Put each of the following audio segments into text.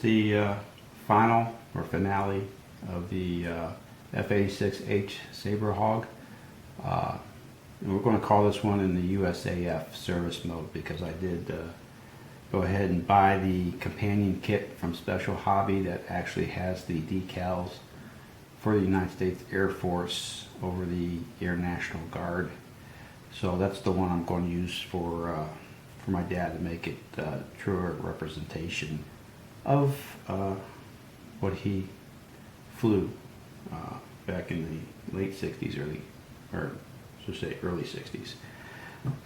the final or finale of the F-86H Sabre Hog. And we're going to call this one in the USAF service mode because I did go ahead and buy the companion kit from Special Hobby that actually has the decals for the United States Air Force over the Air National Guard. So that's the one I'm going to use for my dad to make it truer representation of what he flew back in the late 60s, early 60s.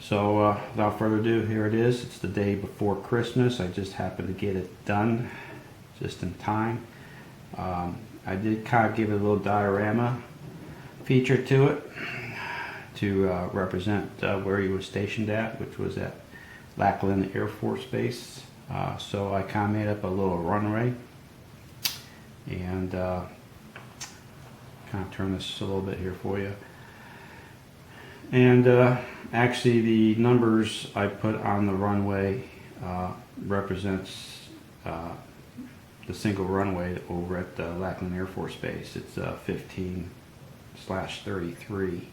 So without further ado, here it is. It's the day before Christmas. I just happened to get it done just in time. I did kind of give it a little diorama feature to it to represent where he was stationed at, which was at Lackland Air Force Base. So I kind of made up a little runway and kind of turn this a little bit here for you. And actually the numbers I put on the runway represents the single runway over at Lackland Air Force Base. It's 15/33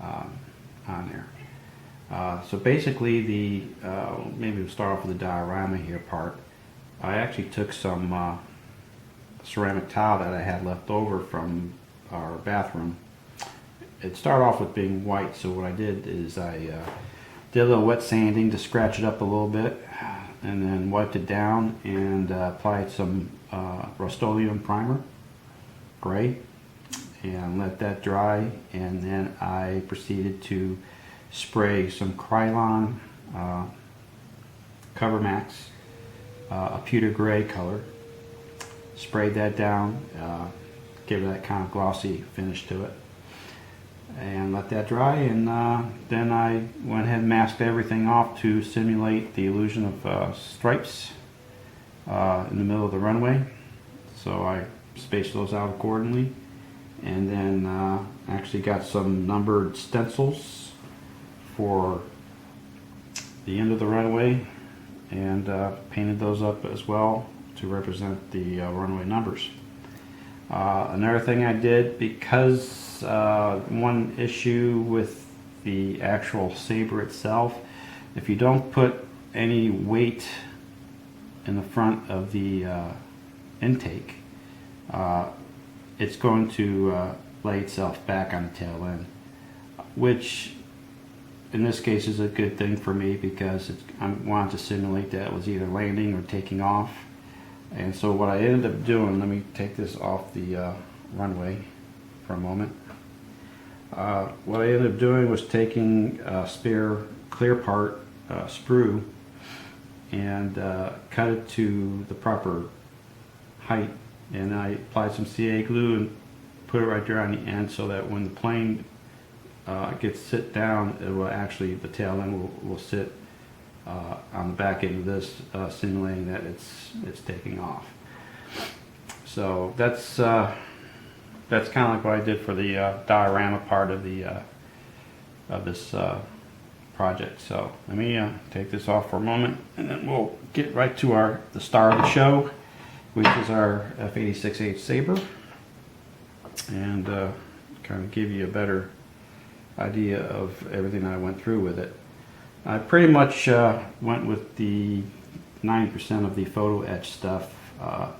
on there. So basically maybe we'll start off with the diorama here part. I actually took some ceramic tile that I had left over from our bathroom. It started off with being white, so what I did is I did a little wet sanding to scratch it up a little bit, and then wiped it down and applied some Rust-Oleum primer, gray, and let that dry, and then I proceeded to spray some Krylon Cover Max, a pewter gray color, sprayed that down, give it that kind of glossy finish to it, and let that dry, and then I went ahead and masked everything off to simulate the illusion of stripes in the middle of the runway. So I spaced those out accordingly, and then actually got some numbered stencils for the end of the runway and painted those up as well to represent the runway numbers. Another thing I did, because one issue with the actual Sabre itself, if you don't put any weight in the front of the intake, it's going to lay itself back on the tail end, which in this case is a good thing for me because I wanted to simulate that it was either landing or taking off. And so what I ended up doing, let me take this off the runway for a moment. What I ended up doing was taking a spare clear part sprue and cut it to the proper height, and I applied some CA glue and put it right there on the end so that when the plane gets sit down, it will actually, the tail end will sit on the back end of this, simulating that it's taking off. So that's kind of like what I did for the diorama part of this project. So let me take this off for a moment, and then we'll get right to the star of the show, which is our F-86H Sabre, and kind of give you a better idea of everything I went through with it. I pretty much went with the 90% of the photo etch stuff.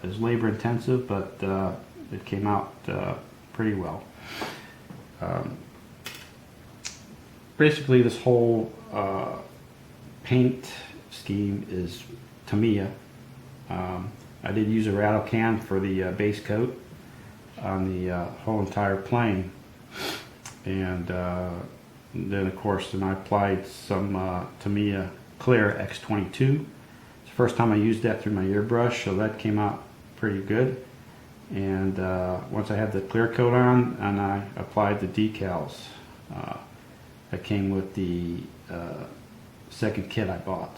It's labor intensive, but it came out pretty well. Basically this whole paint scheme is Tamiya. I did use a rattle can for the base coat on the whole entire plane, and then of course I applied some Tamiya Clear X22. It's the first time I used that through my airbrush, so that came out pretty good. And once I had the clear coat on, and I applied the decals that came with the second kit I bought.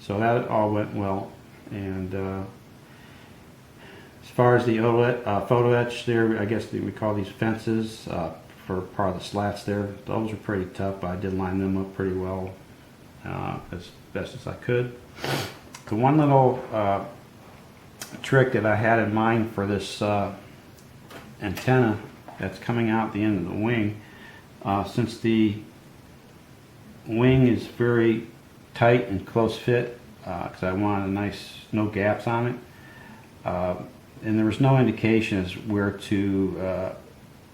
So that all went well. And as far as the photo etch there, I guess we call these fences for part of the slats there. Those were pretty tough, but I did line them up pretty well as best as I could. The one little trick that I had in mind for this antenna that's coming out the end of the wing, since the wing is very tight and close fit, because I wanted a nice, no gaps on it, and there was no indication as where to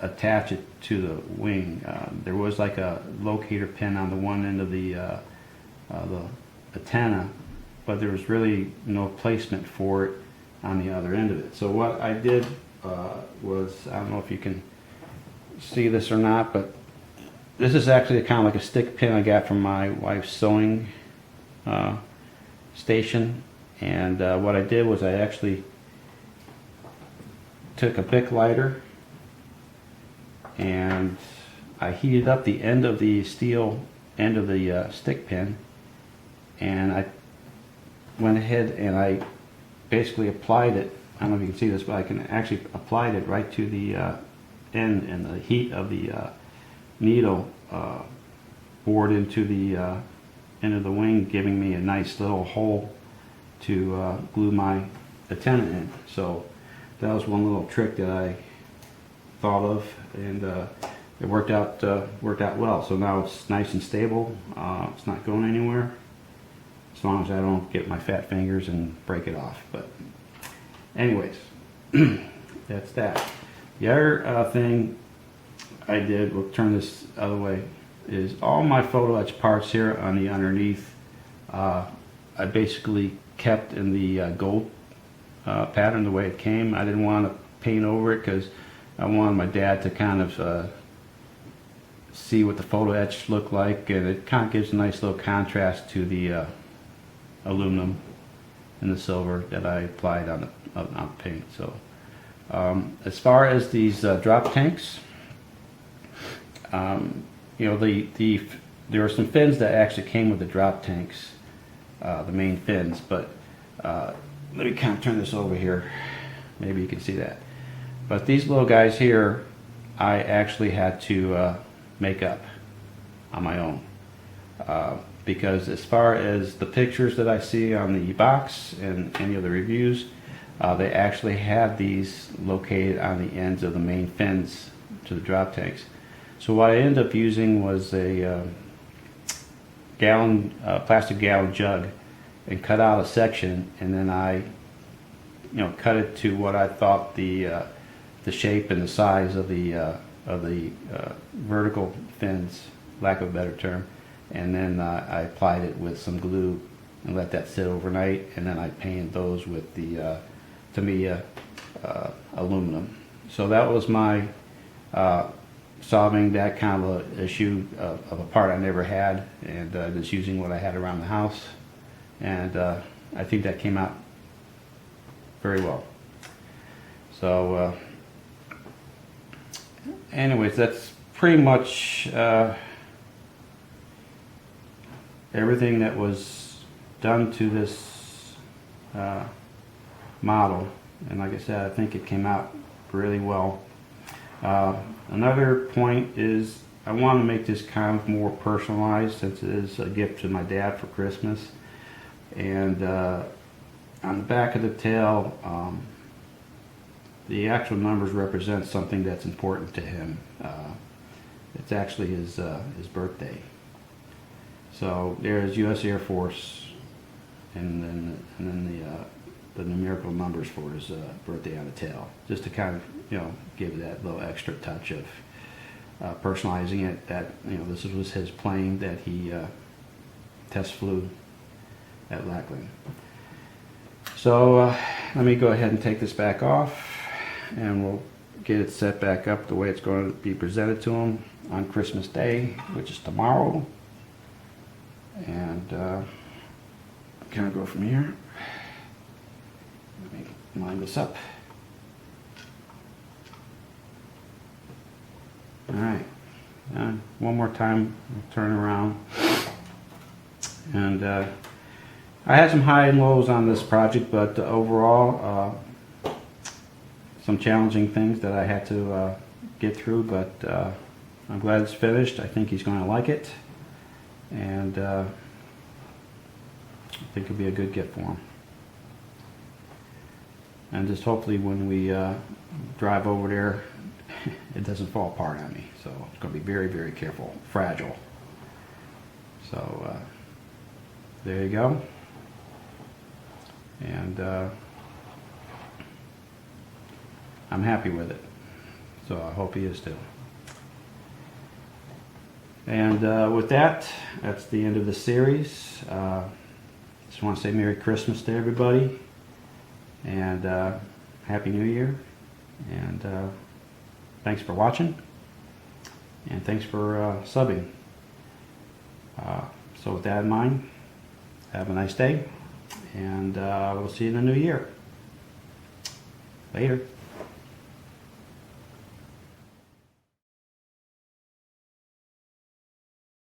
attach it to the wing. There was like a locator pin on the one end of the antenna, but there was really no placement for it on the other end of it. So what I did was, I don't know if you can see this or not, but this is actually kind of like a stick pin I got from my wife's sewing station. And what I did was I actually took a Bic lighter and I heated up the end of the steel end of the stick pin, and I went ahead and I basically applied it. I don't know if you can see this, but I can actually applied it right to the end, and the heat of the needle bored into the end of the wing, giving me a nice little hole to glue my antenna in. So that was one little trick that I thought of, and it worked out well. So now it's nice and stable. It's not going anywhere, as long as I don't get my fat fingers and break it off. But anyways, that's that. The other thing I did, we'll turn this other way, is all my photo etch parts here on the underneath, I basically kept in the gold pattern the way it came. I didn't want to paint over it because I wanted my dad to kind of see what the photo etch looked like, and it kind of gives a nice little contrast to the aluminum and the silver that I applied on the paint. So as far as these drop tanks, you know, there are some fins that actually came with the drop tanks, the main fins, but let me kind of turn this over here, maybe you can see that. But these little guys here, I actually had to make up on my own, because as far as the pictures that I see on the box and any of the reviews, they actually have these located on the ends of the main fins to the drop tanks. So what I ended up using was a plastic gallon jug, and cut out a section, and then I cut it to what I thought the shape and the size of the vertical fins, lack of a better term, and then I applied it with some glue and let that sit overnight, and then I painted those with the Tamiya aluminum. So that was my solving that kind of a issue of a part I never had, and just using what I had around the house, and I think that came out very well. So anyways, that's pretty much everything that was done to this model, and like I said, I think it came out really well. Another point is I want to make this kind of more personalized, since it is a gift to my dad for Christmas. And on the back of the tail, the actual numbers represent something that's important to him. It's actually his birthday. So there's U.S. Air Force, and then the numerical numbers for his birthday on the tail, just to kind of give that little extra touch of personalizing it. That this was his plane that he test flew at Lackland. So let me go ahead and take this back off, and we'll get it set back up the way it's going to be presented to him on Christmas Day, which is tomorrow. And kind of go from here. Let me line this up. Alright, one more time, we'll turn around. And I had some high and lows on this project, but overall, some challenging things that I had to get through, but I'm glad it's finished. I think he's going to like it. And I think it'll be a good gift for him. And just hopefully when we drive over there, it doesn't fall apart on me. So it's going to be very, very careful. Fragile. So there you go. And I'm happy with it. So I hope he is too. And with that, that's the end of the series. Just want to say Merry Christmas to everybody. And Happy New Year. And thanks for watching. And thanks for subbing. So with that in mind, have a nice day. And we'll see you in the new year. Later.